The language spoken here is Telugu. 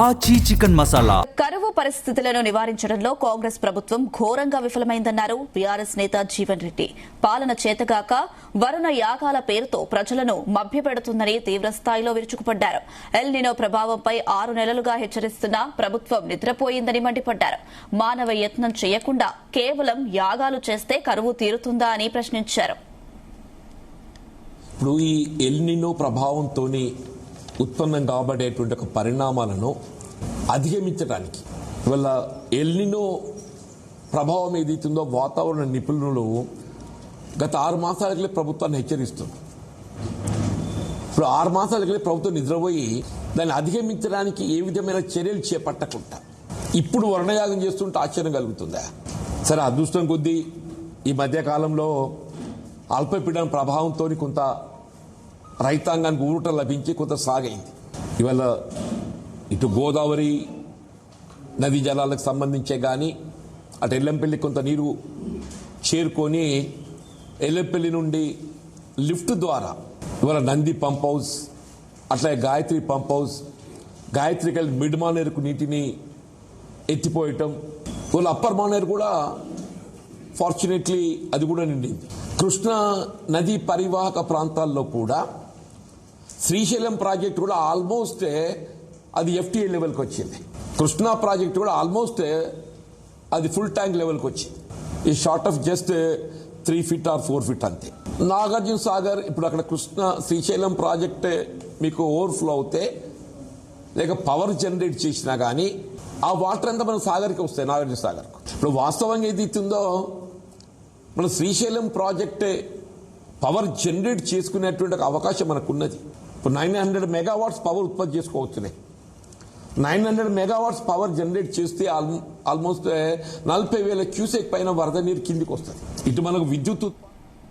ఆచి చికెన్ మసాలా. కరువు పరిస్థితులను నివారించడంలో కాంగ్రెస్ ప్రభుత్వం ఘోరంగా విఫలమైందన్నారు బీఆర్ఎస్ నేత జీవన్ రెడ్డి. పాలన చేతగాక వరుణ యాగాల పేరుతో ప్రజలను మభ్యపెడుతుందని తీవ్రస్థాయిలో విరుచుకుపడ్డారు. ఎల్ నినో ప్రభావంపై 6 నెలలుగా హెచ్చరిస్తున్నా ప్రభుత్వం నిద్రపోయిందని మండిపడ్డారు. మానవ యత్నం చేయకుండా కేవలం యాగాలు చేస్తే కరువు తీరుతుందా అని ప్రశ్నించారు. ఇప్పుడు ఈ ఎల్ నినో ప్రభావంతో ఉత్పన్నం కాబడేటువంటి ఒక పరిణామాలను అధిగమించడానికి ఇవాళ ఎల్ నినో ప్రభావం ఏదైతుందో వాతావరణ నిపుణులు గత 6 మాసాలకి ప్రభుత్వాన్ని హెచ్చరిస్తుంది. ఇప్పుడు 6 మాసాలకి ప్రభుత్వం నిద్రపోయి దాన్ని అధిగమించడానికి ఏ విధమైన చర్యలు చేపట్టకుండా ఇప్పుడు వర్ణయాగం చేస్తుంటే ఆశ్చర్యం కలుగుతుందా? సరే, అదృష్టం కొద్దీ ఈ మధ్యకాలంలో అల్పపీడన ప్రభావంతో కొంత రైతాంగానికి ఊరట లభించి కొంత సాగైంది. ఇవాళ ఇటు గోదావరి నదీ జలాలకు సంబంధించే కానీ అటు ఎల్లంపల్లి కొంత నీరు చేరుకొని ఎల్లంపల్లి నుండి లిఫ్ట్ ద్వారా ఇవాళ నంది పంప్ హౌస్, అట్లా గాయత్రి పంప్ హౌస్, గాయత్రి కలిసి మిడ్ మానేరుకు నీటిని ఎత్తిపోయటం, ఇవాళ అప్పర్ మానేరు కూడా ఫార్చునేట్లీ అది కూడా నిండింది. కృష్ణా నదీ పరివాహక ప్రాంతాల్లో కూడా శ్రీశైలం ప్రాజెక్టు కూడా ఆల్మోస్ట్ అది ఎఫ్టీఏ లెవెల్కి వచ్చింది. కృష్ణా ప్రాజెక్టు కూడా ఆల్మోస్ట్ అది ఫుల్ ట్యాంక్ లెవెల్కి వచ్చింది. ఈ short of just 3 feet or 4 feet అంతే. నాగార్జున సాగర్ ఇప్పుడు అక్కడ కృష్ణా శ్రీశైలం ప్రాజెక్ట్ మీకు ఓవర్ఫ్లో అవుతే లేక పవర్ జనరేట్ చేసినా కానీ ఆ వాటర్ అంతా మన సాగర్కి వస్తాయి, నాగార్జున సాగర్కు. ఇప్పుడు వాస్తవంగా ఏది ఇస్తుందో మన శ్రీశైలం ప్రాజెక్టే పవర్ జనరేట్ చేసుకునేటువంటి అవకాశం మనకున్నది. ఇప్పుడు 900 megawatts పవర్ ఉత్పత్తి చేసుకోవచ్చునే. 900 megawatts పవర్ జనరేట్ చేస్తే ఆల్మోస్ట్ 40,000 క్యూసెక్ పైన వరద నీరు కిందికి వస్తుంది. ఇటు మనకు విద్యుత్